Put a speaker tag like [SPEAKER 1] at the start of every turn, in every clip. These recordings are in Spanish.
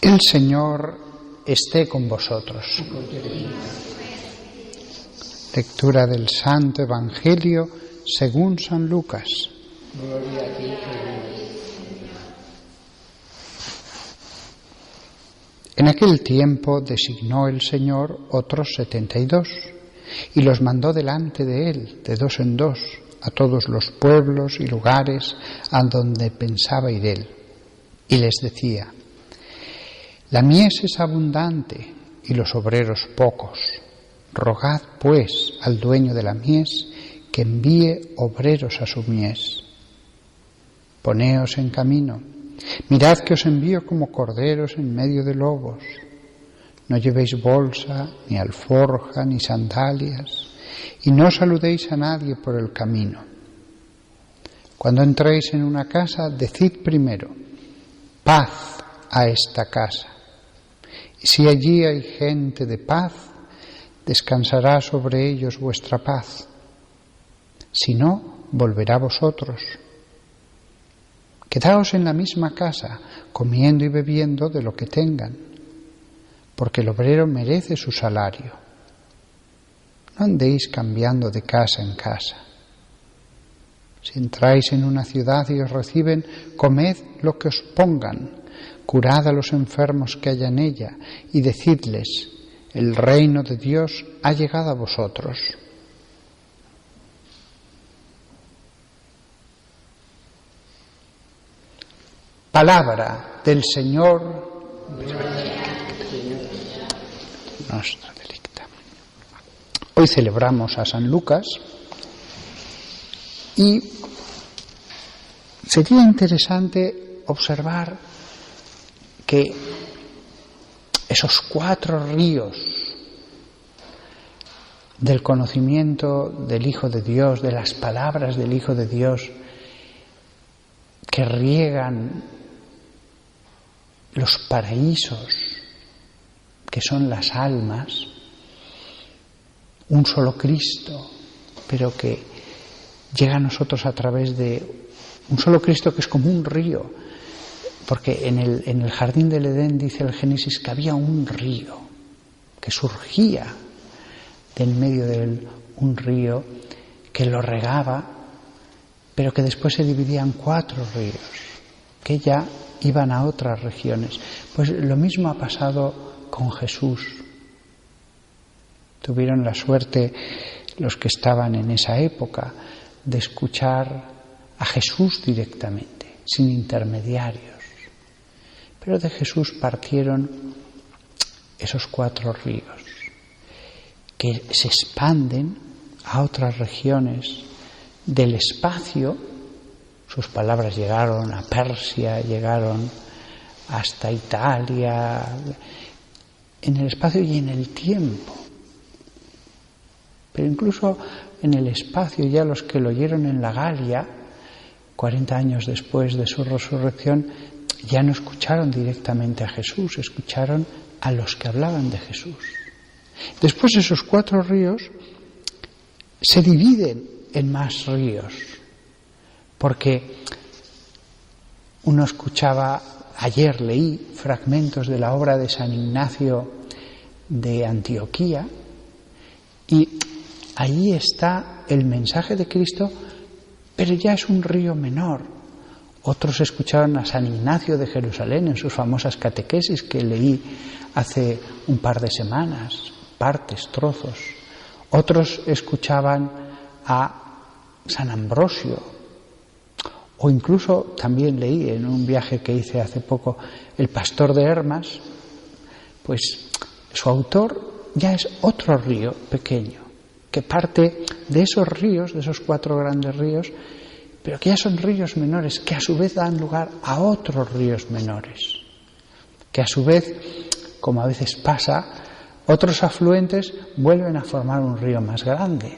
[SPEAKER 1] El Señor esté con vosotros. Lectura del Santo Evangelio según San Lucas.
[SPEAKER 2] Gloria a ti, Señor.
[SPEAKER 1] En aquel tiempo designó el Señor otros 72 y los mandó delante de él, de dos en dos, a todos los pueblos y lugares a donde pensaba ir él. Y les decía: la mies es abundante y los obreros pocos. Rogad, pues, al dueño de la mies que envíe obreros a su mies. Poneos en camino. Mirad que os envío como corderos en medio de lobos. No llevéis bolsa, ni alforja, ni sandalias, y no saludéis a nadie por el camino. Cuando entréis en una casa, decid primero: paz a esta casa. Y si allí hay gente de paz, descansará sobre ellos vuestra paz. Si no, volverá a vosotros. Quedaos en la misma casa, comiendo y bebiendo de lo que tengan, porque el obrero merece su salario. No andéis cambiando de casa en casa. Si entráis en una ciudad y os reciben, comed lo que os pongan, curad a los enfermos que haya en ella, y decidles: el reino de Dios ha llegado a vosotros. Palabra del Señor. Nostra delicta. Hoy celebramos a San Lucas y sería interesante observar que esos 4 ríos del conocimiento del Hijo de Dios, de las palabras del Hijo de Dios, que riegan los paraísos, que son las almas, un solo Cristo, pero que llega a nosotros a través de un solo Cristo que es como un río, porque en el jardín del Edén dice el Génesis que había un río que surgía del medio de un río que lo regaba, pero que después se dividía en 4 ríos, que ya iban a otras regiones. Pues lo mismo ha pasado con Jesús. Tuvieron la suerte los que estaban en esa época de escuchar a Jesús directamente, sin intermediarios. Pero de Jesús partieron esos 4 ríos que se expanden a otras regiones del espacio. Sus palabras llegaron a Persia, llegaron hasta Italia, en el espacio y en el tiempo. Pero incluso en el espacio, ya los que lo oyeron en la Galia, 40 años después de su resurrección, ya no escucharon directamente a Jesús, escucharon a los que hablaban de Jesús. Después esos 4 ríos se dividen en más ríos, porque uno escuchaba, ayer leí fragmentos de la obra de San Ignacio de Antioquía, y allí está el mensaje de Cristo, pero ya es un río menor. Otros escucharon a San Ignacio de Jerusalén en sus famosas catequesis que leí hace un par de semanas, partes, trozos. Otros escuchaban a San Ambrosio, o incluso también leí en un viaje que hice hace poco el pastor de Hermas, pues su autor ya es otro río pequeño, que parte de esos ríos, de esos 4 grandes ríos, pero que ya son ríos menores, que a su vez dan lugar a otros ríos menores, que a su vez, como a veces pasa, otros afluentes vuelven a formar un río más grande.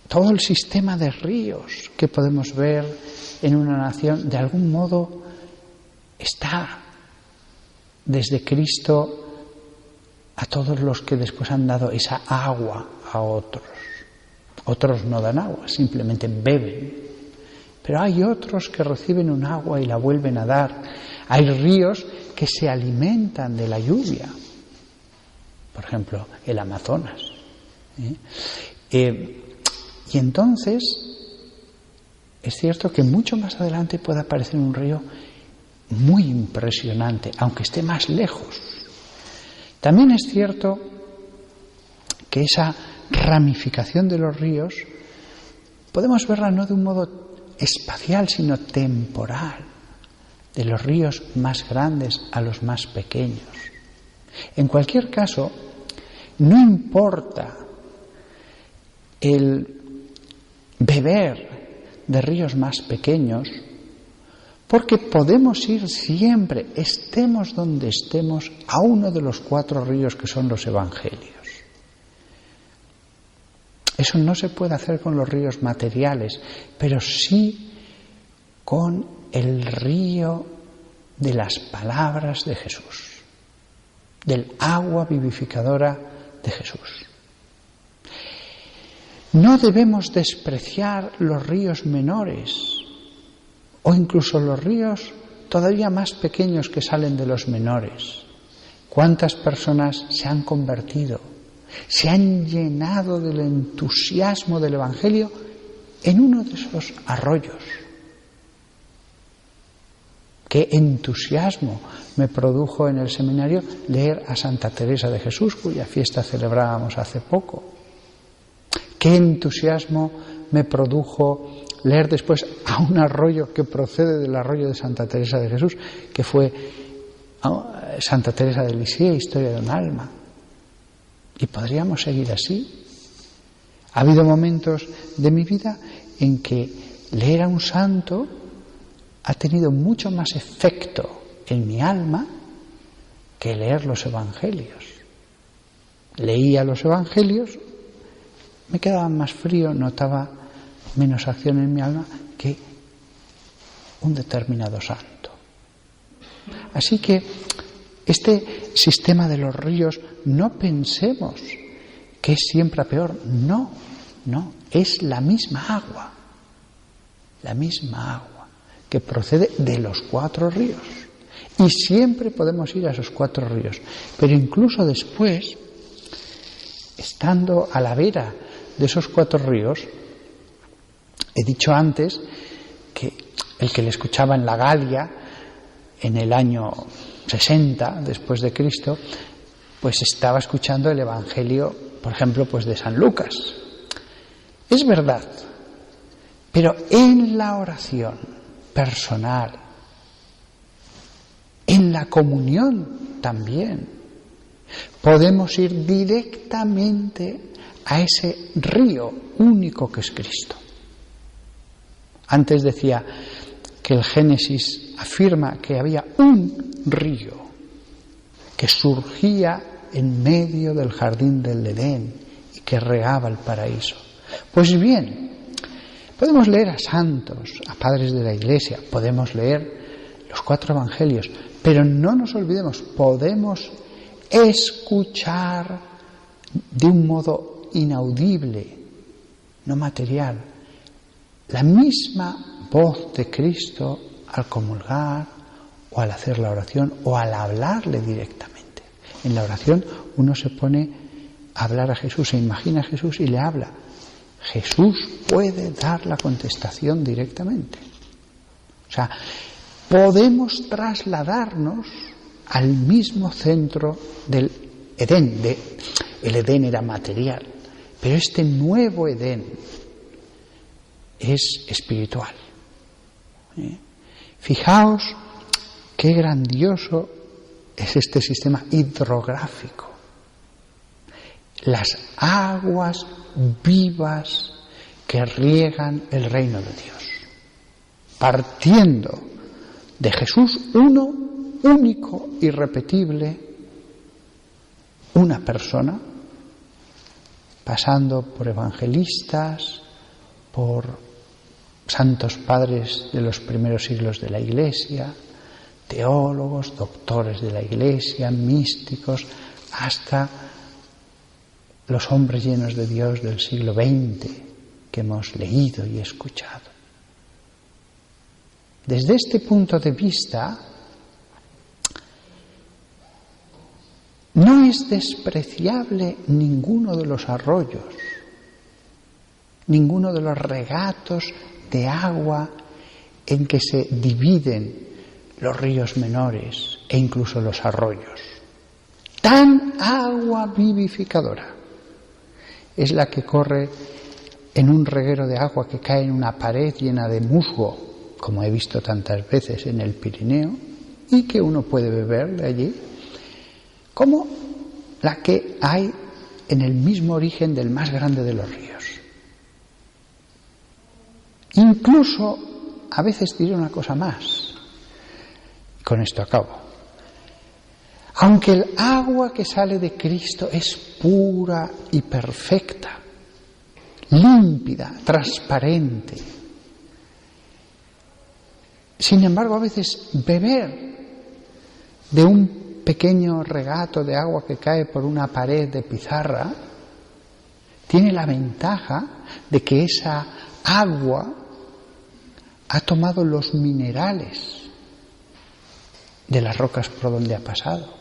[SPEAKER 1] Todo el sistema de ríos que podemos ver en una nación, de algún modo, está desde Cristo a todos los que después han dado esa agua a otros. Otros no dan agua, simplemente beben. Pero hay otros que reciben un agua y la vuelven a dar. Hay ríos que se alimentan de la lluvia. Por ejemplo, el Amazonas. Y entonces, es cierto que mucho más adelante puede aparecer un río muy impresionante, aunque esté más lejos. También es cierto que esa ramificación de los ríos podemos verla no de un modo espacial, sino temporal, de los ríos más grandes a los más pequeños. En cualquier caso, no importa el beber de ríos más pequeños, porque podemos ir siempre, estemos donde estemos, a uno de los 4 ríos que son los evangelios. Eso no se puede hacer con los ríos materiales, pero sí con el río de las palabras de Jesús, del agua vivificadora de Jesús. No debemos despreciar los ríos menores o incluso los ríos todavía más pequeños que salen de los menores. ¿Cuántas personas se han convertido, se han llenado del entusiasmo del Evangelio en uno de esos arroyos? Qué entusiasmo me produjo en el seminario leer a Santa Teresa de Jesús, cuya fiesta celebrábamos hace poco. Qué entusiasmo me produjo leer después a un arroyo que procede del arroyo de Santa Teresa de Jesús, que fue Santa Teresa de Lisieux, Historia de un alma. Y podríamos seguir así. Ha habido momentos de mi vida en que leer a un santo ha tenido mucho más efecto en mi alma que leer los evangelios. Leía los evangelios, me quedaba más frío, notaba menos acción en mi alma que un determinado santo. Así que este sistema de los ríos, no pensemos que es siempre a peor. No, es la misma agua que procede de los 4 ríos. Y siempre podemos ir a esos 4 ríos. Pero incluso después, estando a la vera de esos 4 ríos, he dicho antes que el que le escuchaba en la Galia en el año 60 después de Cristo, pues estaba escuchando el Evangelio, por ejemplo, pues de San Lucas. Es verdad, pero en la oración personal, en la comunión también, podemos ir directamente a ese río único que es Cristo. Antes decía que el Génesis afirma que había un río que surgía en medio del jardín del Edén y que regaba el paraíso. Pues bien, podemos leer a santos, a padres de la Iglesia, podemos leer los 4 evangelios, pero no nos olvidemos, podemos escuchar de un modo inaudible, no material, la misma voz de Cristo al comulgar o al hacer la oración o al hablarle directamente. En la oración uno se pone a hablar a Jesús, se imagina a Jesús y le habla. Jesús puede dar la contestación directamente. O sea, podemos trasladarnos al mismo centro del Edén. El Edén era material, pero este nuevo Edén es espiritual. Fijaos qué grandioso es este sistema hidrográfico. Las aguas vivas que riegan el reino de Dios, partiendo de Jesús, uno, único, irrepetible, una persona, pasando por evangelistas, por santos padres de los primeros siglos de la Iglesia, teólogos, doctores de la Iglesia, místicos, hasta los hombres llenos de Dios del siglo XX que hemos leído y escuchado. Desde este punto de vista, No es despreciable ninguno de los arroyos, ninguno de los regatos de agua en que se dividen los ríos menores e incluso los arroyos. Tan agua vivificadora es la que corre en un reguero de agua que cae en una pared llena de musgo, como he visto tantas veces en el Pirineo, y que uno puede beber de allí, como la que hay en el mismo origen del más grande de los ríos. Incluso, a veces diré una cosa más, con esto acabo. Aunque el agua que sale de Cristo es pura y perfecta, límpida, transparente, sin embargo, a veces beber de un pequeño regato de agua que cae por una pared de pizarra tiene la ventaja de que esa agua ha tomado los minerales de las rocas por donde ha pasado.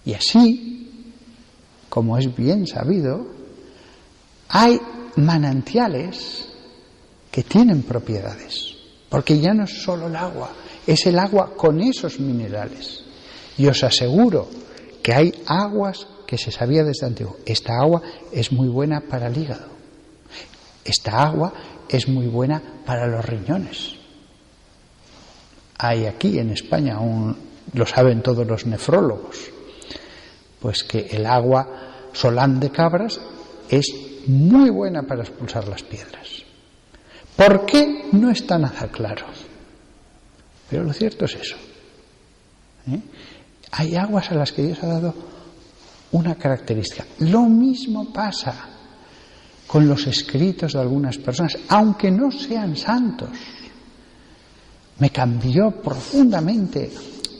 [SPEAKER 1] Y así, como es bien sabido, hay manantiales que tienen propiedades, porque ya no es solo el agua, es el agua con esos minerales. Y os aseguro que hay aguas que se sabía desde antiguo. Esta agua es muy buena para el hígado. Esta agua es muy buena para los riñones. Hay aquí en España, lo saben todos los nefrólogos, pues que el agua Solán de Cabras es muy buena para expulsar las piedras. ¿Por qué? No está nada claro. Pero lo cierto es eso. Hay aguas a las que Dios ha dado una característica. Lo mismo pasa con los escritos de algunas personas, aunque no sean santos. Me cambió profundamente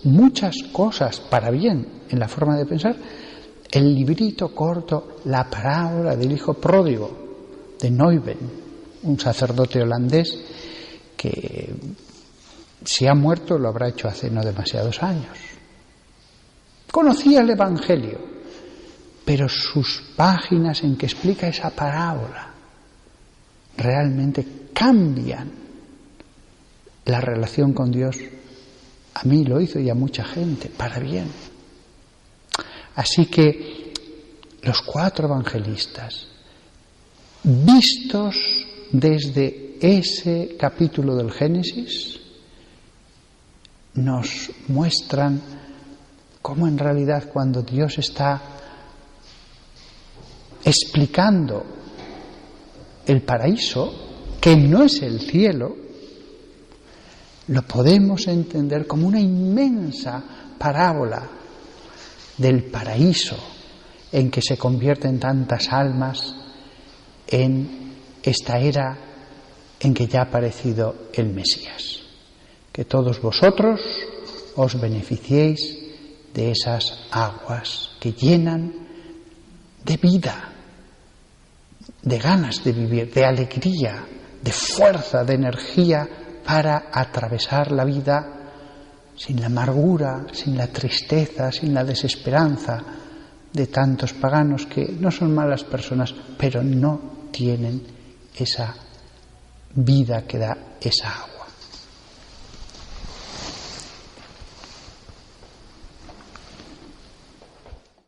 [SPEAKER 1] muchas cosas para bien en la forma de pensar el librito corto La parábola del hijo pródigo de Neuben, un sacerdote holandés que si ha muerto lo habrá hecho hace no demasiados años. Conocía el Evangelio, pero sus páginas en que explica esa parábola realmente cambian la relación con Dios. A mí lo hizo y a mucha gente, para bien. Así que los 4 evangelistas, vistos desde ese capítulo del Génesis, nos muestran cómo en realidad cuando Dios está explicando el paraíso, que no es el cielo, lo podemos entender como una inmensa parábola del paraíso en que se convierten tantas almas en esta era en que ya ha aparecido el Mesías. Que todos vosotros os beneficiéis de esas aguas que llenan de vida, de ganas de vivir, de alegría, de fuerza, de energía para atravesar la vida sin la amargura, sin la tristeza, sin la desesperanza de tantos paganos que no son malas personas, pero no tienen esa vida que da esa agua.